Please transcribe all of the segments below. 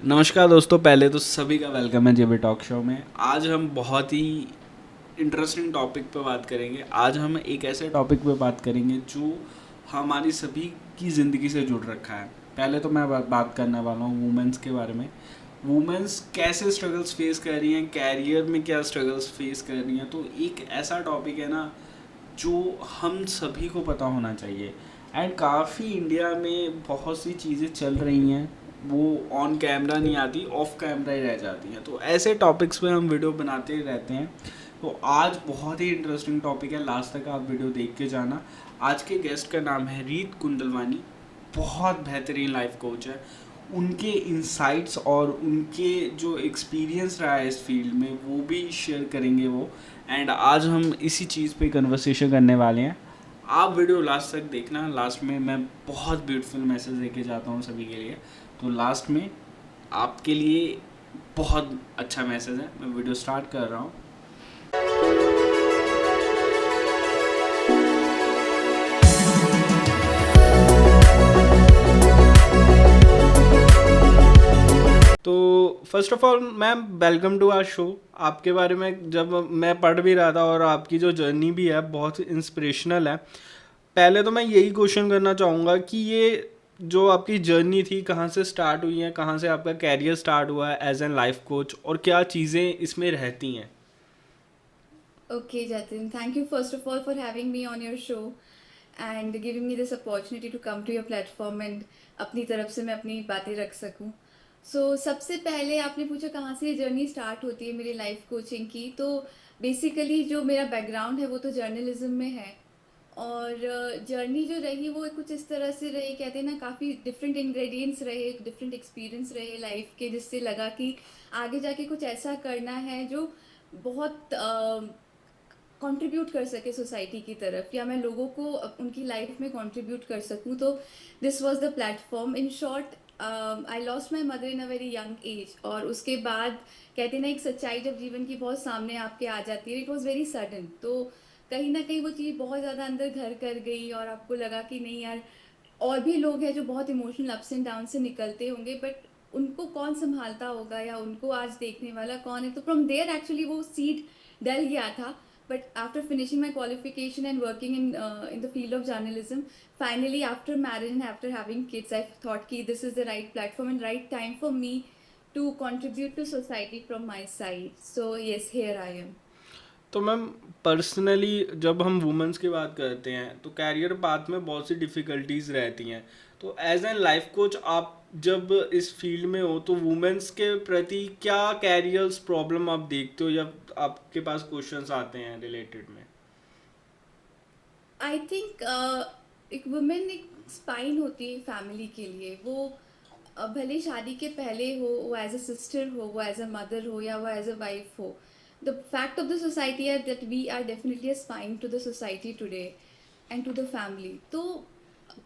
नमस्कार दोस्तों, पहले तो सभी का वेलकम है जेबी टॉक शो में। आज हम बहुत ही इंटरेस्टिंग टॉपिक पे बात करेंगे। आज हम एक ऐसे टॉपिक पे बात करेंगे जो हमारी सभी की ज़िंदगी से जुड़ रखा है। पहले तो मैं बात करने वाला हूँ वुमेंस के बारे में। वुमेंस कैसे स्ट्रगल्स फेस कर रही हैं, कैरियर में क्या स्ट्रगल्स फेस कर रही हैं। तो एक ऐसा टॉपिक है ना जो हम सभी को पता होना चाहिए। एंड काफ़ी इंडिया में बहुत सी चीज़ें चल रही हैं, वो ऑन कैमरा नहीं आती, ऑफ कैमरा ही रह जाती हैं। तो ऐसे टॉपिक्स पे हम वीडियो बनाते ही रहते हैं। तो आज बहुत ही इंटरेस्टिंग टॉपिक है, लास्ट तक आप वीडियो देख के जाना। आज के गेस्ट का नाम है रीत कुंदलवानी। बहुत बेहतरीन लाइफ कोच है। उनके इंसाइट्स और उनके जो एक्सपीरियंस रहा है इस फील्ड में वो भी शेयर करेंगे वो। एंड आज हम इसी चीज़ पे कन्वर्सेशन करने वाले हैं। आप वीडियो लास्ट तक देखना। लास्ट में मैं बहुत ब्यूटीफुल मैसेज देके जाता हूँ सभी के लिए। तो लास्ट में आपके लिए बहुत अच्छा मैसेज है। मैं वीडियो स्टार्ट कर रहा हूँ। तो first of all ma'am, welcome to our show. आपके बारे में जब मैं पढ़ भी रहा था और आपकी जो जर्नी भी है बहुत इंस्पिरेशनल है। पहले तो मैं यही क्वेश्चन करना चाहूँगा कि ये जो आपकी जर्नी थी कहाँ से स्टार्ट हुई है, कहाँ से आपका कैरियर स्टार्ट हुआ है एज एन लाइफ कोच, और क्या चीज़ें इसमें रहती हैं। Okay, Jatin, thank you first of all for having me on your show and giving me this opportunity to come to your platform and अपनी तरफ से मैं अपनी बातें रख सकूं। सबसे पहले आपने पूछा कहाँ से ये जर्नी स्टार्ट होती है मेरी लाइफ कोचिंग की। तो बेसिकली जो मेरा बैकग्राउंड है वो तो जर्नलिज्म में है। और जर्नी जो रही वो कुछ इस तरह से रही, कहते हैं ना, काफ़ी डिफरेंट इंग्रेडिएंट्स रहे, डिफरेंट एक्सपीरियंस रहे लाइफ के, जिससे लगा कि आगे जाके कुछ ऐसा करना है जो बहुत कंट्रीब्यूट कर सके सोसाइटी की तरफ, या मैं लोगों को उनकी लाइफ में कंट्रीब्यूट कर सकूं। तो this was the platform. In short, I lost my mother in a very young age, और उसके बाद कहते हैं ना, एक सच्चाई जब जीवन की बहुत सामने आपके आ जाती है, इट वॉज वेरी सडन। तो कहीं ना कहीं वो चीज़ बहुत ज़्यादा अंदर घर कर गई और आपको लगा कि नहीं यार, और भी लोग हैं जो बहुत इमोशनल अप्स एंड डाउन से निकलते होंगे, बट उनको कौन संभालता होगा या उनको आज देखने वाला कौन है। तो फ्रॉम देयर एक्चुअली वो सीड डल गया था। But after finishing my qualification and working in the field of journalism, finally after marriage and after having kids, I thought कि this is the right platform and right time for me to contribute to society from my side. So yes, here I am. तो ma'am, personally जब हम women's की बात करते हैं तो career path में बहुत सी डिफ़िकल्टीज रहती हैं। तो एज एन लाइफ कोच आप जब इस फील्ड में हो तो वुमेंस के प्रति क्या कैरियर्स प्रॉब्लम आप देखते हो या आपके पास क्वेश्चंस आते हैं रिलेटेड में। आई थिंक एक वुमेन एक स्पाइन होती है फैमिली के लिए। वो भले शादी के पहले हो, वो एज अ सिस्टर हो, वो एज अ मदर हो, या वो एज अ वाइफ हो, the fact of the society are that we are definitely a spine to the society today and to the family. तो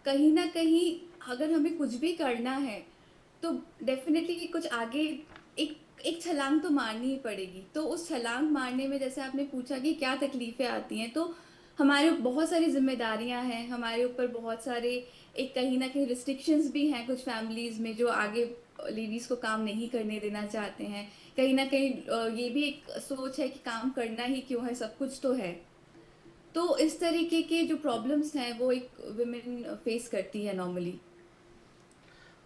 कहीं ना कहीं अगर हमें कुछ भी करना है तो डेफिनेटली कुछ आगे एक एक छलांग तो मारनी ही पड़ेगी। तो उस छलांग मारने में, जैसे आपने पूछा कि क्या तकलीफें आती हैं, तो हमारे बहुत सारी जिम्मेदारियां हैं हमारे ऊपर, बहुत सारे एक कहीं ना कहीं रिस्ट्रिक्शंस भी हैं कुछ फैमिलीज में, जो आगे लेडीज को काम नहीं करने देना चाहते हैं। कहीं ना कहीं ये भी एक सोच है कि काम करना ही क्यों है, सब कुछ तो है। तो इस तरीके के जो प्रॉब्लम्स हैं वो एक वुमेन फेस करती है नॉर्मली।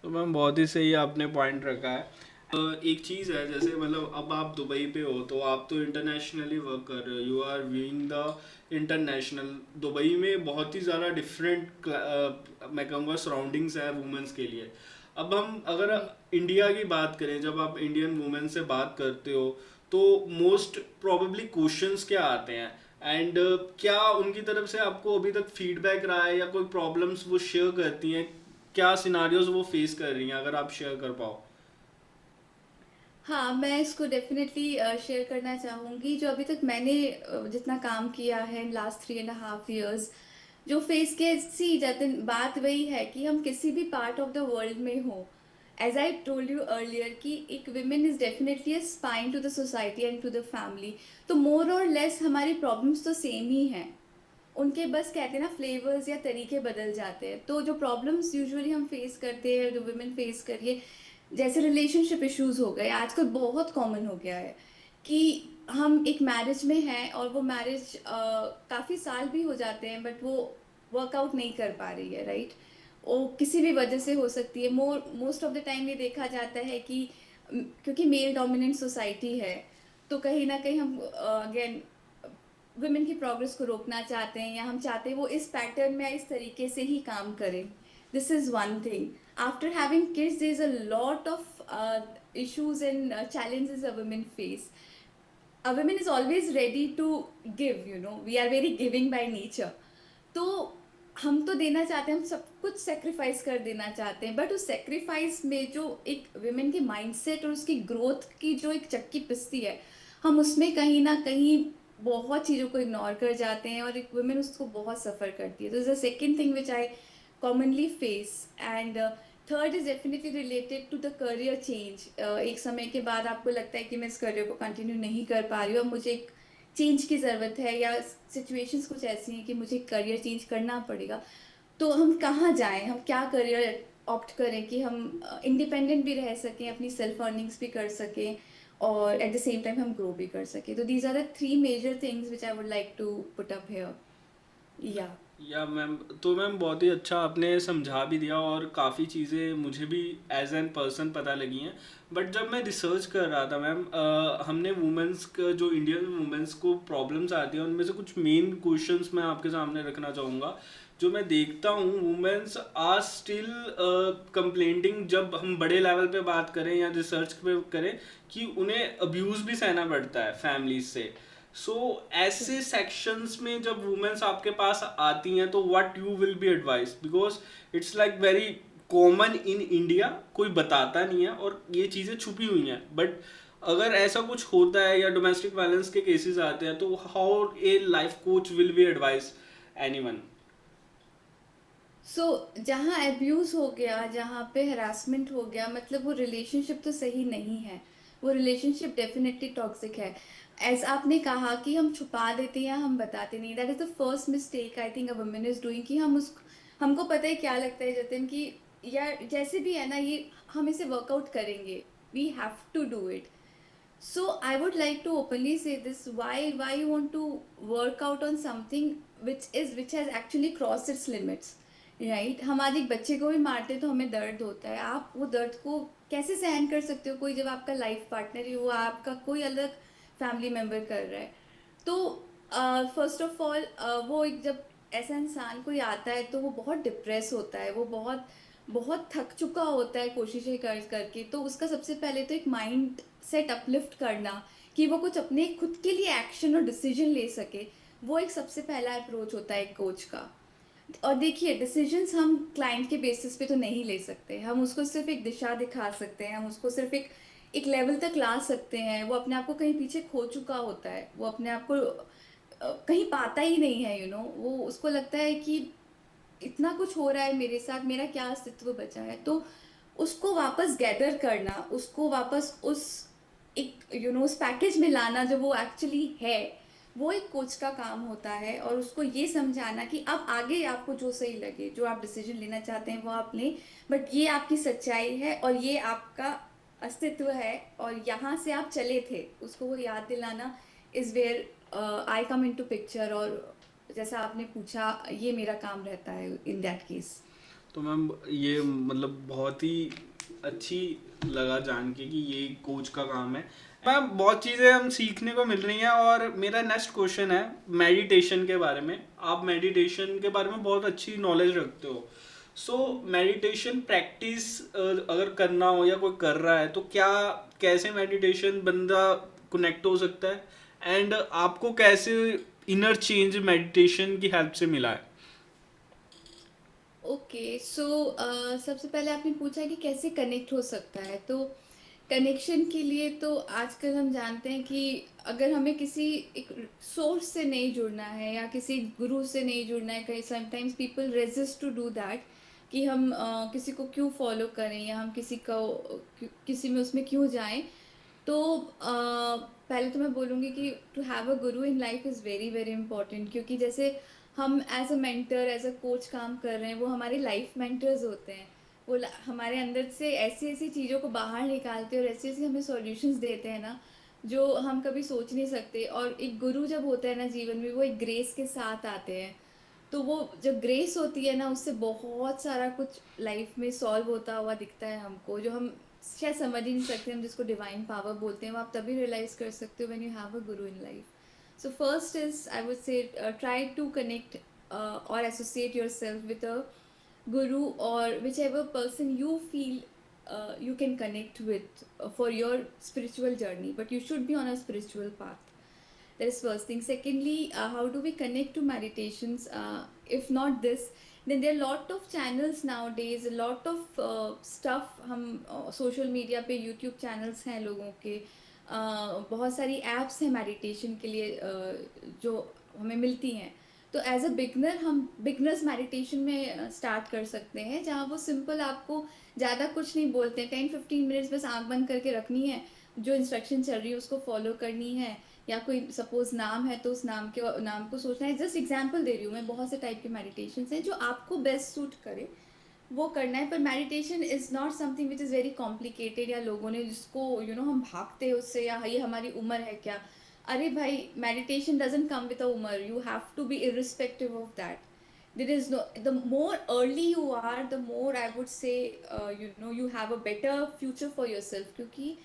तो मैम, बहुत ही सही आपने पॉइंट रखा है। एक चीज़ है, जैसे मतलब अब आप दुबई पे हो तो आप तो इंटरनेशनली वर्क कर रहे हो, you are viewing the international. Dubai में बहुत ही ज़्यादा डिफरेंट मैं कहूँगा सराउंडिंग्स है वुमेंस के लिए। अब हम अगर इंडिया की बात करें, जब आप इंडियन वुमेन से बात करते हो तो मोस्ट प्रोबेबली क्वेश्चंस क्या आते हैं, एंड क्या उनकी तरफ से आपको अभी तक फीडबैक रहा है या कोई प्रॉब्लम्स वो शेयर करती हैं, क्या सिनारियोज वो फेस कर रही हैं, अगर आप शेयर कर पाओ। हाँ, मैं इसको डेफिनेटली शेयर करना चाहूँगी। जो अभी तक मैंने जितना काम किया है लास्ट 3.5 years, जो फेस के, सी जतिन, बात वही है कि हम किसी भी पार्ट ऑफ द वर्ल्ड में हो, as I told you earlier कि एक women is definitely a spine to the society and to the family. तो मोर और लेस हमारी प्रॉब्लम्स तो सेम ही हैं। उनके बस, कहते हैं ना, फ्लेवर्स या तरीके बदल जाते हैं। तो जो प्रॉब्लम्स यूजुअली हम फेस करते हैं, जो वुमेन फेस करिए, जैसे रिलेशनशिप इश्यूज हो गए, आजकल बहुत कॉमन हो गया है कि हम एक मैरिज में हैं और वो मैरिज काफ़ी साल भी हो जाते हैं बट वो वर्कआउट नहीं कर पा रही है, राइट? वो किसी भी वजह से हो सकती है। मोस्ट ऑफ द टाइम ये देखा जाता है कि क्योंकि मेल डोमिनेंट सोसाइटी है, तो कहीं ना कहीं हम अगेन वुमेन की प्रोग्रेस को रोकना चाहते हैं, या हम चाहते हैं वो इस पैटर्न में या इस तरीके से ही काम करें। This is one thing. After having kids there is a lot of issues and challenges a women face. A woman is always ready to give, you know, we are very giving by nature. तो हम तो देना चाहते हैं, हम सब कुछ sacrifice कर देना चाहते हैं, बट उस सेक्रीफाइस में जो एक विमेन के माइंडसेट और उसकी ग्रोथ की जो एक चक्की पिसती है, हम उसमें कहीं ना कहीं बहुत चीज़ों को इग्नोर कर जाते हैं और एक वुमेन उसको बहुत सफ़र करती है। तो is the second thing which I commonly face. And third is definitely related to the career change. एक समय के बाद आपको लगता है कि मैं इस करियर को कंटिन्यू नहीं कर पा रही हूँ, अब मुझे एक चेंज की ज़रूरत है, या सिचुएशंस कुछ ऐसी हैं कि मुझे करियर चेंज करना पड़ेगा। तो हम कहाँ जाएं, हम क्या करियर ऑप्ट करें कि हम इंडिपेंडेंट भी रह सकें, अपनी सेल्फ अर्निंग्स भी कर सकें और एट द सेम टाइम हम ग्रो भी कर सकें। तो these are the three major things which I would like to put up here. या या मैम, तो मैम बहुत ही अच्छा आपने समझा भी दिया और काफ़ी चीज़ें मुझे भी एज एन पर्सन पता लगी हैं। बट जब मैं रिसर्च कर रहा था मैम, हमने वुमेंस का जो इंडियन वुमेंस को प्रॉब्लम्स आती हैं उनमें से कुछ मेन क्वेश्चंस मैं आपके सामने रखना चाहूँगा। जो मैं देखता हूँ, वुमेन्स आर स्टिल कंप्लेंटिंग, जब हम बड़े लेवल पे बात करें या रिसर्च पे करें, कि उन्हें अब्यूज़ भी सहना पड़ता है फैमिली से। सो ऐसे सेक्शंस में जब वुमेन्स आपके पास आती हैं तो what you will be advice, because it's like very common in India, कोई बताता नहीं है और ये चीज़ें छुपी हुई हैं। बट अगर ऐसा कुछ होता है या डोमेस्टिक वायलेंस के केसेस आते हैं, तो how a life coach will be advice anyone? So जहाँ एब्यूज़ हो गया, जहाँ पे हरासमेंट हो गया, मतलब वो रिलेशनशिप तो सही नहीं है, वो रिलेशनशिप डेफिनेटली टॉक्सिक है। एज आपने कहा कि हम छुपा देते हैं या हम बताते नहीं, that is the first mistake I think a woman is doing. कि हम उस हमको पता है क्या लगता है जतिन, कि यार जैसे भी है ना, ये हम इसे वर्कआउट करेंगे, we have to do it. So I would like to openly say this: why you want to work out on something which has actually crossed its limits, right? हम आज एक बच्चे को भी मारते हैं तो हमें दर्द होता है। आप वो दर्द को कैसे सहन कर सकते हो, कोई जब आपका लाइफ पार्टनर ही हुआ, आपका कोई अलग फैमिली मेम्बर कर रहा है। तो फर्स्ट ऑफ ऑल वो एक जब ऐसा इंसान कोई आता है तो वो बहुत डिप्रेस होता है, वो बहुत बहुत थक चुका होता है कोशिशें कर करके। तो उसका सबसे पहले तो एक माइंड सेट अपलिफ्ट करना, कि वो कुछ अपने खुद के लिए एक्शन और डिसीजन ले सके, वो एक सबसे पहला अप्रोच होता है एक कोच का। और देखिए, डिसीजंस हम क्लाइंट के बेसिस पे तो नहीं ले सकते, हम उसको सिर्फ एक दिशा दिखा सकते हैं, हम उसको सिर्फ एक एक लेवल तक ला सकते हैं। वो अपने आप को कहीं पीछे खो चुका होता है, वो अपने आप को कहीं पाता ही नहीं है, यू नो। वो उसको लगता है कि इतना कुछ हो रहा है मेरे साथ, मेरा क्या अस्तित्व बचा है। तो उसको वापस गैदर करना, उसको वापस उस एक उस पैकेज में लाना जो वो एक्चुअली है, वो एक कोच का काम होता है। और उसको ये समझाना कि अब आगे आपको जो सही लगे, जो आप डिसीजन लेना चाहते हैं वो आप लें, बट ये आपकी सच्चाई है और ये आपका अस्तित्व है और यहाँ से आप चले थे, उसको वो याद दिलाना is where I come in to picture. और जैसा आपने पूछा, ये मेरा काम रहता है इन दैट केस। तो मैम ये मतलब बहुत ही अच्छी लगा जान के कि ये कोच का काम है। मैम बहुत चीज़ें हम सीखने को मिल रही हैं और मेरा नेक्स्ट क्वेश्चन है मेडिटेशन के बारे में। आप मेडिटेशन के बारे में बहुत अच्छी नॉलेज रखते हो। सो मेडिटेशन प्रैक्टिस अगर करना हो या कोई कर रहा है तो क्या, कैसे मेडिटेशन बंदा कनेक्ट हो सकता है, एंड आपको कैसे इनर चेंज मेडिटेशन की हेल्प से मिला है? ओके, सो सबसे पहले आपने पूछा कि कैसे कनेक्ट हो सकता है। तो कनेक्शन के लिए तो आजकल हम जानते हैं कि अगर हमें किसी एक सोर्स से नहीं जुड़ना है या किसी गुरु से नहीं जुड़ना है, कहीं sometimes people resist to do that, कि हम किसी को क्यों फॉलो करें या हम किसी को किसी में उसमें क्यों जाएं। तो पहले तो मैं बोलूँगी कि to have a guru in life is very very important, क्योंकि जैसे हम as a mentor as a coach काम कर रहे हैं, वो हमारे लाइफ मेंटर्स होते हैं। हमारे अंदर से ऐसी ऐसी चीज़ों को बाहर निकालते हैं और ऐसी ऐसी हमें सॉल्यूशंस देते हैं ना, जो हम कभी सोच नहीं सकते। और एक गुरु जब होता है ना जीवन में, वो एक ग्रेस के साथ आते हैं। तो वो जब ग्रेस होती है ना, उससे बहुत सारा कुछ लाइफ में सॉल्व होता हुआ दिखता है हमको, जो हम शायद समझ ही नहीं सकते। हम जिसको डिवाइन पावर बोलते हैं, वो आप तभी रियलाइज कर सकते हो when you have a guru in life. So first is, I would say, try to connect और associate yourself with a guru or whichever person you feel you can connect with for your spiritual journey, but you should be on a spiritual path. That is first thing. Secondly, how do we connect to meditations? If not this, then there are a lot of channels nowadays, a lot of stuff. हम social media पे YouTube channels हैं लोगों के, बहुत सारी apps हैं meditation के लिए, जो हमें मिलती हैं। तो एज अ बिगनर हम बिगनर्स मेडिटेशन में स्टार्ट कर सकते हैं, जहाँ वो सिंपल आपको ज़्यादा कुछ नहीं बोलते हैं, 10-15 मिनट्स बस आंख बंद करके रखनी है, जो इंस्ट्रक्शन चल रही है उसको फॉलो करनी है। या कोई सपोज नाम है तो उस नाम को सोचना है। जस्ट एग्जांपल दे रही हूँ मैं, बहुत से टाइप के मेडिटेशन हैं जो आपको बेस्ट सूट करे वो करना है। पर meditation is not something which is very complicated, या लोगों ने जिसको हम भागते हैं उससे, या ये हमारी उम्र है क्या। अरे भाई, meditation doesn't come with a उम्र, you have to be irrespective of that. there is no, the more early you are, the more I would say, you have a better future for yourself, क्योंकि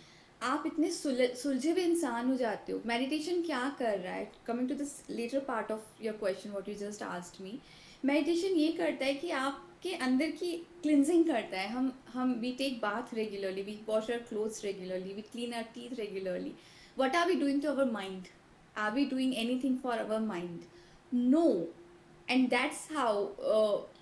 आप इतने सुलझे हुए इंसान हो जाते हो। Meditation क्या कर रहा है, coming to this latter part of your question what you just asked me, meditation ये करता है कि आपके अंदर की क्लिनजिंग करता है। हम we take bath regularly, we wash our clothes regularly, we clean our teeth regularly. What are we doing to our mind? Are we doing anything for our mind? No. And that's how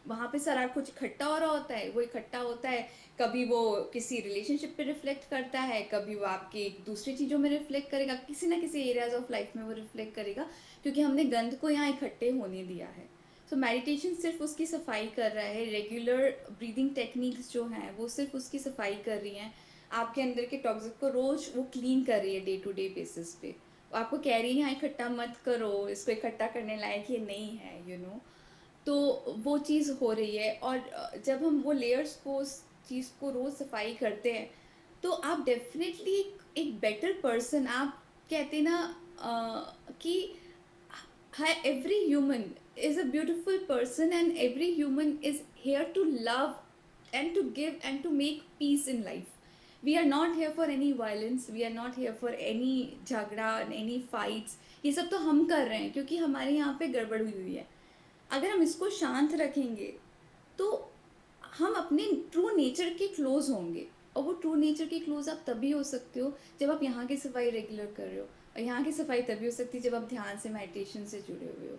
वहाँ पे सारा कुछ इकट्ठा हो रहा होता है। वो इकट्ठा होता है, कभी वो किसी रिलेशनशिप पे रिफ्लेक्ट करता है, कभी वो आपके दूसरी चीज़ों में रिफ्लेक्ट करेगा, किसी ना किसी एरियाज ऑफ लाइफ में वो रिफ्लेक्ट करेगा, क्योंकि हमने गंद को यहाँ इकट्ठे होने दिया है। सो मेडिटेशन सिर्फ उसकी सफाई कर रहा है। रेगुलर ब्रीदिंग टेक्निक्स जो हैं वो सिर्फ उसकी सफाई कर रही हैं, आपके अंदर के टॉक्सिक को रोज वो क्लीन कर रही है डे टू डे बेसिस पे। आपको कह रही है यहाँ इकट्ठा मत करो, इसको इकट्ठा करने लायक ये नहीं है, तो वो चीज़ हो रही है। और जब हम वो लेयर्स को, उस चीज़ को रोज़ सफाई करते हैं, तो आप डेफिनेटली एक बेटर पर्सन, आप कहते ना कि every human is a beautiful person, and every human is here to love and to give and to make peace in life. We are not here for any violence, we are not here for any झगड़ा, any fights. ये सब तो हम कर रहे हैं क्योंकि हमारे यहाँ पे गड़बड़ हुई हुई है। अगर हम इसको शांत रखेंगे तो हम अपने ट्रू नेचर के क्लोज होंगे। और वो ट्रू नेचर के क्लोज आप तभी हो सकते हो जब आप यहाँ की सफाई रेगुलर कर रहे हो, और यहाँ की सफाई तभी हो सकती है जब आप ध्यान से, मेडिटेशन से जुड़े हुए हो।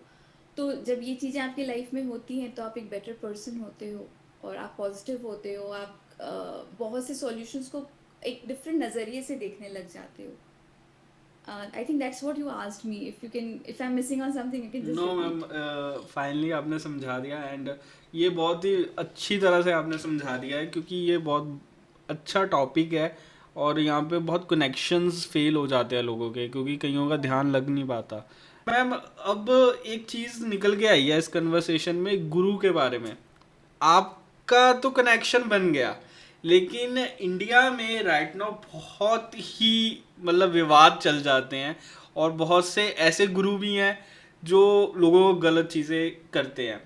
तो जब ये चीज़ें आपकी लाइफ में होती हैं तो आप एक बेटर पर्सन होते हो, और आप पॉजिटिव होते हो। आप बहुत से सॉल्यूशंस को एक डिफरेंट नज़रिए से देखने लग जाते हो। I think that's what you asked me. If I am missing on something you can just no ma'am, repeat. Finally आपने समझा दिया, एंड ये बहुत ही अच्छी तरह से आपने समझा दिया है, क्योंकि ये बहुत अच्छा टॉपिक है और यहाँ पे बहुत कनेक्शंस फेल हो जाते हैं लोगों के, क्योंकि कईयों का ध्यान लग नहीं पाता। मैम, अब एक चीज़ निकल के आई है इस कन्वर्सेशन में, गुरु के बारे में। आपका तो कनेक्शन बन गया, लेकिन इंडिया में राइट नाउ बहुत ही मतलब विवाद चल जाते हैं, और बहुत से ऐसे गुरु भी हैं जो लोगों को गलत चीज़ें करते हैं।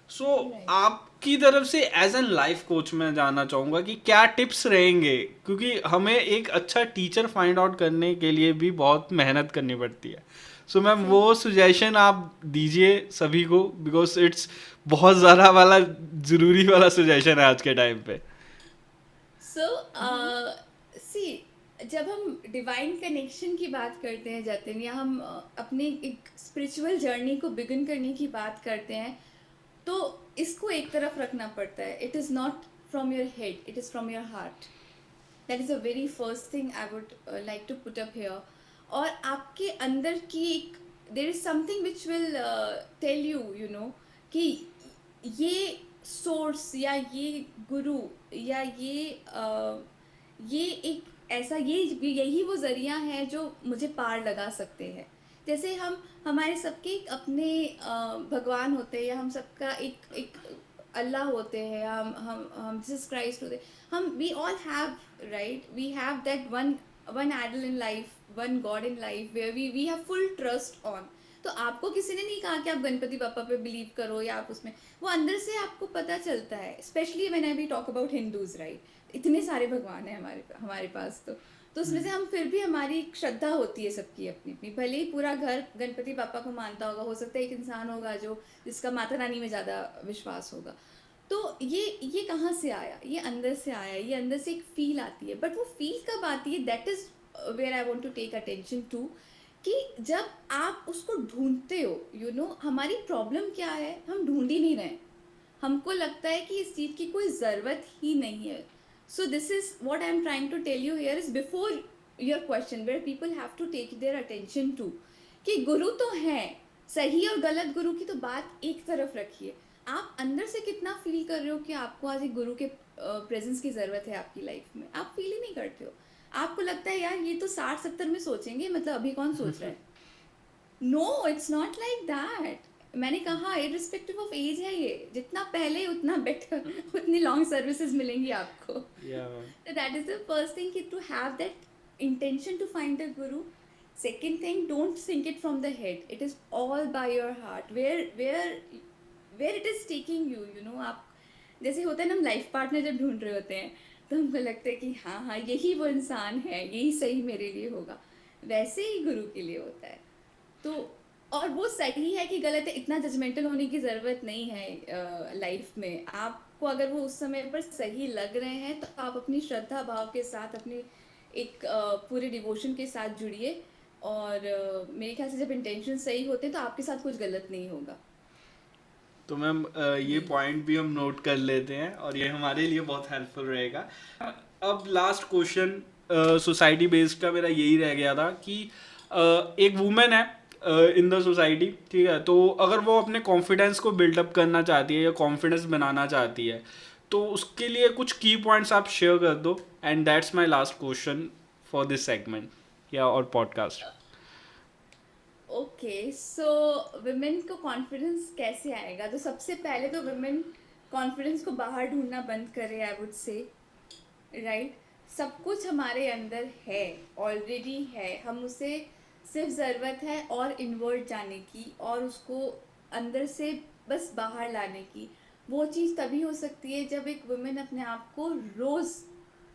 सो राइट। आपकी तरफ से एज एन लाइफ कोच मैं जानना चाहूँगा कि क्या टिप्स रहेंगे, क्योंकि हमें एक अच्छा टीचर फाइंड आउट करने के लिए भी बहुत मेहनत करनी पड़ती है। सो मैम, वो सही। सजेशन आप दीजिए सभी को, बिकॉज इट्स बहुत ज़्यादा वाला ज़रूरी वाला सजेशन है आज के टाइम पे। सो सी, जब हम डिवाइन कनेक्शन की बात करते हैं जतिन, या हम अपने एक स्पिरिचुअल जर्नी को बिगिन करने की बात करते हैं, तो इसको एक तरफ रखना पड़ता है। It is not from your head, it is from your heart. That is a very first thing I would like to put up here. और आपके अंदर की एक, there is something which will tell you, कि ये source, या ये गुरु, या ये एक ऐसा, ये यही वो ज़रिया है जो मुझे पार लगा सकते हैं। जैसे हमारे सबके एक अपने भगवान होते हैं, या हम सबका एक एक अल्लाह होते हैं, हम जीसस क्राइस्ट होते हैं, हम we all have, right, we have that one idol in life, one god in life where we have full trust on. तो आपको किसी ने नहीं कहा कि आप गणपति पापा पे बिलीव करो या आप उसमें, वो अंदर से आपको पता चलता है। Specially when I we talk about Hindus, right, इतने सारे भगवान हैं हमारे हमारे पास। तो उसमें से हम फिर भी, हमारी एक श्रद्धा होती है सबकी अपनी अपनी, भले ही पूरा घर गणपति पापा को मानता होगा, हो सकता है एक इंसान होगा जो जिसका माता रानी में ज़्यादा विश्वास होगा। तो ये कहाँ से आया? ये अंदर से आया, ये अंदर से एक फील आती है। बट वो फील कब आती है, that is where I want to take attention to, कि जब आप उसको ढूंढते हो, हमारी प्रॉब्लम क्या है, हम ढूंढ ही नहीं रहे हैं। हमको लगता है कि इस चीज़ की कोई ज़रूरत ही नहीं है। So this is what I am trying to tell you here, is before your question where people have to take their attention to, कि गुरु तो हैं, सही और गलत गुरु की तो बात एक तरफ रखिए। आप अंदर से कितना फील कर रहे हो कि आपको आज एक गुरु के प्रेजेंस की ज़रूरत है आपकी लाइफ में? आप फील ही नहीं करते हो। आपको लगता है यार ये तो 60-70 में सोचेंगे, मतलब अभी कौन सोच रहा है? No, it's not like that. मैंने कहा इरिस्पेक्टिव ऑफ एज है ये, जितना पहले उतना बेटर, उतनी लॉन्ग सर्विसेज मिलेंगी आपको। या ma'am. So that is the first thing, to have that intention to find a guru. Second thing, don't think it from the head, it is all by your heart, where it is taking you, आप जैसे होता है ना, हम life partner जब ढूंढ रहे होते हैं तो हमको लगता है कि हाँ हाँ यही वो इंसान है, यही सही मेरे लिए होगा। वैसे ही गुरु के लिए होता है। तो और वो सही है कि गलत है, इतना जजमेंटल होने की ज़रूरत नहीं है लाइफ में। आपको अगर वो उस समय पर सही लग रहे हैं तो आप अपनी श्रद्धा भाव के साथ, अपनी एक पूरे डिवोशन के साथ जुड़िए। और मेरे ख्याल से जब इंटेंशन सही होते हैं तो आपके साथ कुछ गलत नहीं होगा। तो मैम ये जी। पॉइंट भी हम नोट कर लेते हैं और ये हमारे लिए बहुत हेल्पफुल रहेगा। अब लास्ट क्वेश्चन सोसाइटी बेस्ड का मेरा यही रह गया था कि एक वुमेन है इन द सोसाइटी, ठीक है, तो अगर वो अपने कॉन्फिडेंस को बिल्डअप करना चाहती है या कॉन्फिडेंस बनाना चाहती है, तो उसके लिए कुछ की पॉइंट्स आप शेयर कर दो। And that's my last question for this segment या और पॉडकास्ट। ओके, सो वुमेन को कॉन्फिडेंस कैसे आएगा? तो सबसे पहले तो वुमेन कॉन्फिडेंस को बाहर ढूंढना बंद करे, आई वुड से, राइट। सब कुछ हमारे अंदर है, ऑलरेडी है, हम उसे सिर्फ ज़रूरत है और इनवर्ड जाने की, और उसको अंदर से बस बाहर लाने की। वो चीज़ तभी हो सकती है जब एक वुमेन अपने आप को रोज़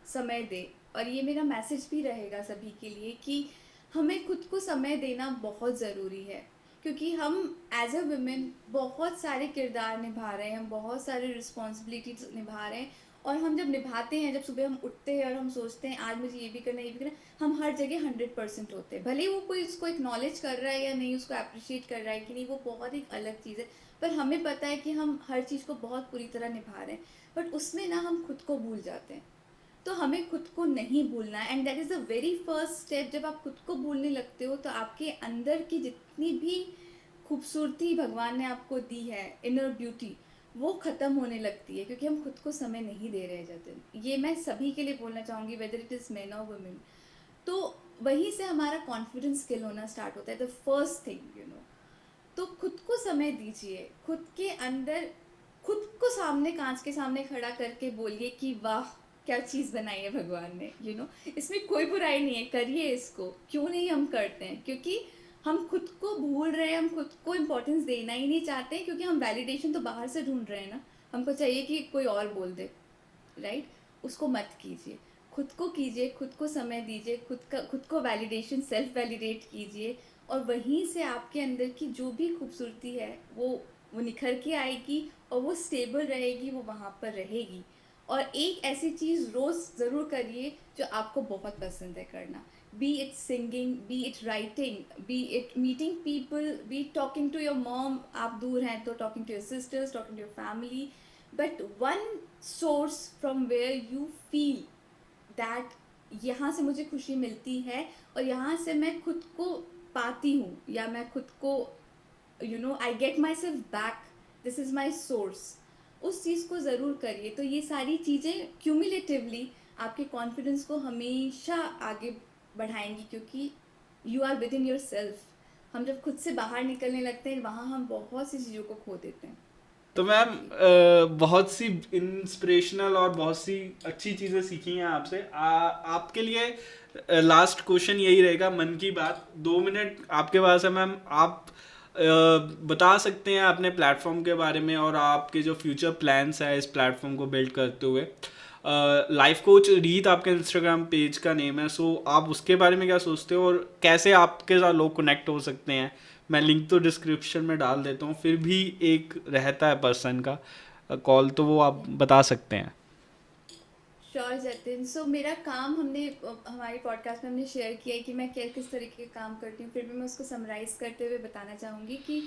समय दे। और ये मेरा मैसेज भी रहेगा सभी के लिए कि हमें खुद को समय देना बहुत ज़रूरी है। क्योंकि हम एज अ वुमेन बहुत सारे किरदार निभा रहे हैं, हम बहुत सारे रिस्पॉन्सिबिलिटीज निभा रहे हैं। और हम जब निभाते हैं, जब सुबह हम उठते हैं और हम सोचते हैं आज मुझे ये भी करना है, ये भी करना है, हम हर जगह 100% होते हैं। भले ही वो कोई उसको एक्नॉलेज कर रहा है या नहीं, उसको अप्रिशिएट कर रहा है कि नहीं, वो बहुत एक अलग चीज़ है। पर हमें पता है कि हम हर चीज़ को बहुत पूरी तरह निभा रहे हैं, बट उसमें ना हम खुद को भूल जाते हैं। तो हमें खुद को नहीं भूलना है, and that is the very first step. जब आप खुद को भूलने लगते हो तो आपके अंदर की जितनी भी खूबसूरती भगवान ने आपको दी है, इनर ब्यूटी, वो ख़त्म होने लगती है, क्योंकि हम खुद को समय नहीं दे रहे जतिन। ये मैं सभी के लिए बोलना चाहूँगी, वेदर इट इज़ मैन और वुमेन। तो वहीं से हमारा कॉन्फिडेंस स्किल होना स्टार्ट होता है, द फर्स्ट थिंग, तो खुद को समय दीजिए, खुद के अंदर, खुद को सामने, कांच के सामने खड़ा करके बोलिए कि वाह क्या चीज़ बनाई है भगवान ने, इसमें कोई बुराई नहीं है, करिए इसको। क्यों नहीं हम करते हैं? क्योंकि हम खुद को भूल रहे हैं, हम खुद को इम्पोर्टेंस देना ही नहीं चाहते हैं, क्योंकि हम वैलिडेशन तो बाहर से ढूंढ रहे हैं ना। हमको चाहिए कि कोई और बोल दे, राइट। उसको मत कीजिए, खुद को कीजिए, खुद को समय दीजिए, खुद को वैलिडेशन, सेल्फ वैलिडेट कीजिए। और वहीं से आपके अंदर की जो भी खूबसूरती है वो निखर के आएगी, और वो स्टेबल रहेगी, वो वहाँ पर रहेगी। और एक ऐसी चीज़ रोज़ ज़रूर करिए जो आपको बहुत पसंद है करना, be it singing, be it writing, be it meeting people, be talking to your mom, आप दूर हैं तो talking to your sisters, talking to your family. But one source from where you feel that यहाँ से मुझे खुशी मिलती है, और यहाँ से मैं खुद को पाती हूँ, या मैं खुद को I get my self back, this is my source. उस चीज़ को ज़रूर करिए। तो ये सारी चीज़ें क्यूमुलेटिवली आपके कॉन्फिडेंस को हमेशा आगे बढ़ाएंगी, क्योंकि you are within yourself. हम जब खुद से बाहर निकलने लगते हैं, वहाँ हम बहुत सी चीज़ों को खो देते हैं। तो मैम बहुत सी इंस्पिरेशनल और बहुत सी अच्छी चीज़ें सीखी हैं आपसे। आपके लिए लास्ट क्वेश्चन यही रहेगा, मन की बात 2 मिनट आपके पास है मैम। आप बता सकते हैं अपने प्लेटफॉर्म के बारे में और आपके जो फ्यूचर प्लान्स है इस प्लेटफॉर्म को बिल्ड करते हुए। लाइफ कोच रीत आपके इंस्टाग्राम पेज का नेम है, सो आप उसके बारे में क्या सोचते हो और कैसे आपके साथ लोग कनेक्ट हो सकते हैं? मैं लिंक तो डिस्क्रिप्शन में डाल देता हूँ, फिर भी एक रहता है पर्सन का कॉल, तो वो आप बता सकते हैं। श्योर जतिन। सो मेरा काम हमने हमारे पॉडकास्ट में हमने शेयर किया है कि मैं किस तरीके का काम करती हूँ, फिर भी मैं उसको समराइज करते हुए बताना चाहूँगी कि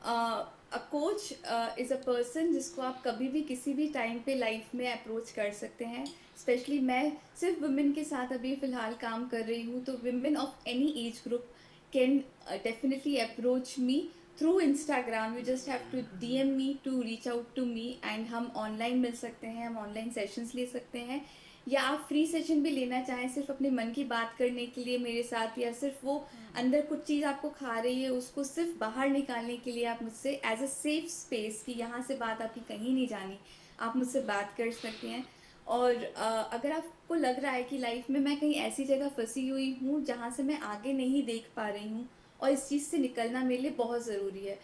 a coach is a person जिसको आप कभी भी किसी भी टाइम पे लाइफ में अप्रोच कर सकते हैं। स्पेशली मैं सिर्फ वुमेन के साथ अभी फ़िलहाल काम कर रही हूँ, तो women of any age group can definitely approach me through Instagram. You just have to DM me to reach out to me, and हम ऑनलाइन मिल सकते हैं, हम ऑनलाइन सेशंस ले सकते हैं, या आप फ्री सेशन भी लेना चाहें सिर्फ अपने मन की बात करने के लिए मेरे साथ, या सिर्फ वो अंदर कुछ चीज़ आपको खा रही है उसको सिर्फ बाहर निकालने के लिए आप मुझसे एज अ सेफ स्पेस कि यहाँ से बात आपकी कहीं नहीं जानी, आप मुझसे बात कर सकते हैं। और अगर आपको लग रहा है कि लाइफ में मैं कहीं ऐसी जगह फंसी हुई हूँ जहाँ से मैं आगे नहीं देख पा रही हूँ और इस चीज़ से निकलना मेरे लिए बहुत ज़रूरी है,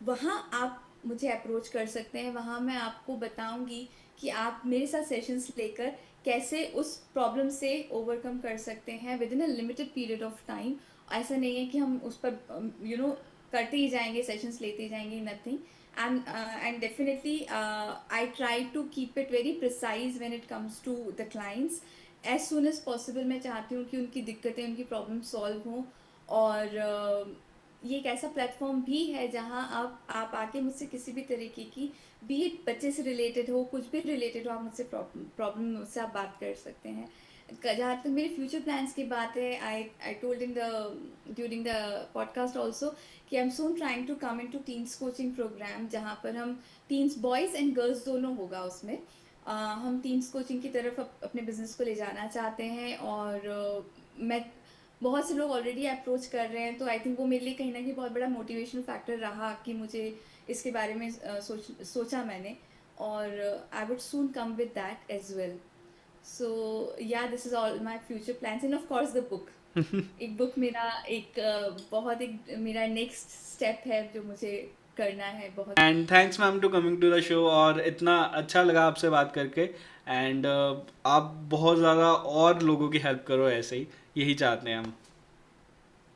वहाँ आप मुझे अप्रोच कर सकते हैं। वहाँ मैं आपको बताऊँगी कि आप मेरे साथ सेशंस लेकर कैसे उस प्रॉब्लम से ओवरकम कर सकते हैं with in a limited period of time. ऐसा नहीं है कि हम उस पर करते ही जाएंगे, सेशंस लेते ही जाएंगे, nothing. And definitely I try to keep it very precise when it comes to the clients. as soon as possible मैं चाहती हूँ कि उनकी दिक्कतें, उनकी प्रॉब्लम सॉल्व हों। और ये एक ऐसा प्लेटफॉर्म भी है जहाँ आप आके मुझसे किसी भी तरीके की, बी इट बच्चे से रिलेटेड हो, कुछ भी रिलेटेड हो, आप मुझसे प्रॉब्लम मुझसे आप बात कर सकते हैं। जहाँ तक मेरे फ्यूचर प्लान्स की बात है, I told in the during the podcast also कि I am soon trying to come in to teens coaching programme, जहाँ पर हम टीन्स बॉयज़ एंड गर्ल्स दोनों होगा उसमें। हम टीन्स कोचिंग की तरफ अपने बिजनेस को ले जाना चाहते हैं। और मैं बहुत से लोग ऑलरेडी अप्रोच कर रहे हैं, तो आई थिंक वो मेरे लिए कहीं ना कहीं बहुत बड़ा मोटिवेशनल फैक्टर रहा कि मुझे इसके बारे में सोचा मैंने। और I would soon come with that as well. So yeah this is all my future plans, and of course the book. एक बुक मेरा एक बहुत एक मेरा नेक्स्ट स्टेप है जो मुझे करना है बहुत। And thanks ma'am to coming to the show, और इतना अच्छा लगा आपसे बात करके। एंड आप बहुत ज़्यादा और लोगों की हेल्प करो, ऐसे ही यही चाहते हैं हम।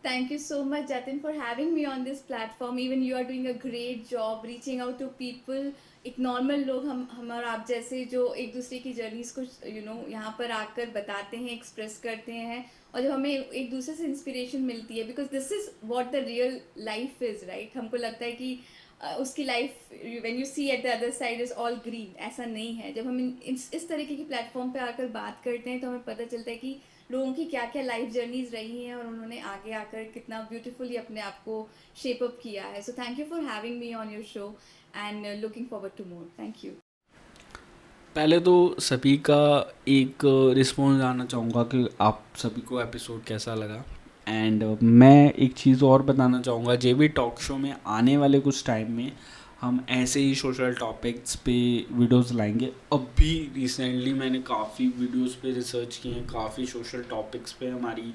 Thank you so much, Jatin, for having me on this platform. Even you are doing a great job reaching out to people. एक नॉर्मल लोग हम और आप जैसे जो एक दूसरे की जर्नीज को यहाँ पर आकर बताते हैं, एक्सप्रेस करते हैं, और जब हमें एक दूसरे से इंस्पिरेशन मिलती है, because this is what the real life is, right. हमको लगता है कि उसकी life when you see at the other side is all green, ऐसा नहीं है। जब हम इस तरीके की प्लेटफॉर्म पे आकर बात करते हैं तो हमें पता चलता है कि लोगों की क्या क्या लाइफ जर्नीज रही हैं और उन्होंने आगे आकर कितना ब्यूटीफुली अपने आप को शेप अप किया है। So thank you for having me on your show and looking forward to more. Thank you. पहले तो सभी का एक रिस्पॉन्स जानना चाहूँगा कि आप सभी को एपिसोड कैसा लगा। एंड मैं एक चीज़ और बताना चाहूँगा, जेबी टॉक शो में आने वाले कुछ टाइम में हम ऐसे ही सोशल टॉपिक्स पे वीडियोस लाएंगे। अभी रिसेंटली मैंने काफ़ी वीडियोस पे रिसर्च किए हैं, काफ़ी सोशल टॉपिक्स पे हमारी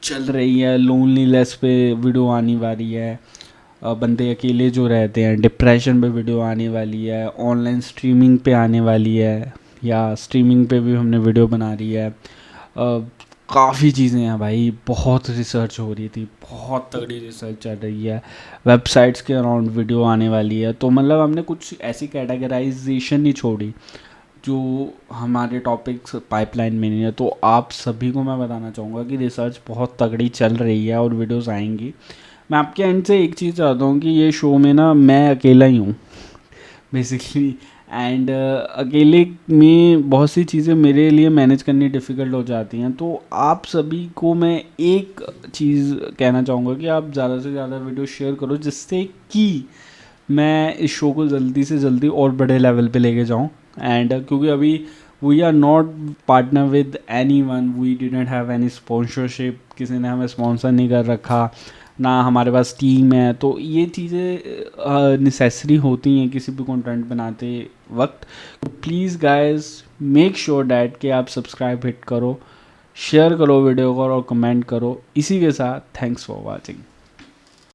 चल रही है। लोनलीनेस पे वीडियो आने वाली है, बंदे अकेले जो रहते हैं, डिप्रेशन पे वीडियो आने वाली है, ऑनलाइन स्ट्रीमिंग पे आने वाली है, या स्ट्रीमिंग पे भी हमने वीडियो बना रही है। काफ़ी चीज़ें हैं भाई, बहुत रिसर्च हो रही थी, बहुत तगड़ी रिसर्च चल रही है। वेबसाइट्स के अराउंड वीडियो आने वाली है, तो मतलब हमने कुछ ऐसी कैटेगराइजेशन नहीं छोड़ी जो हमारे टॉपिक्स पाइपलाइन में नहीं है। तो आप सभी को मैं बताना चाहूँगा कि रिसर्च बहुत तगड़ी चल रही है और वीडियोस आएंगी। मैं आपके एंड से एक चीज़ चाहता हूँ कि ये शो में ना मैं अकेला ही हूँ बेसिकली। एंड अकेले में बहुत सी चीज़ें मेरे लिए मैनेज करनी डिफ़िकल्ट हो जाती हैं। तो आप सभी को मैं एक चीज़ कहना चाहूँगा कि आप ज़्यादा से ज़्यादा वीडियो शेयर करो, जिससे कि मैं इस शो को जल्दी से जल्दी और बड़े लेवल पे लेके जाऊँ। एंड क्योंकि अभी we are not partner with any one, we didn't have any sponsorship, किसी ने हमें स्पॉन्सर नहीं कर रखा। ना हमारे पास टीम है, तो ये चीज़ें नेसेसरी होती हैं किसी भी कंटेंट बनाते वक्त। तो please guys make sure that कि आप सब्सक्राइब हिट करो, शेयर करो वीडियो को और कमेंट करो। इसी के साथ थैंक्स फॉर वॉचिंग।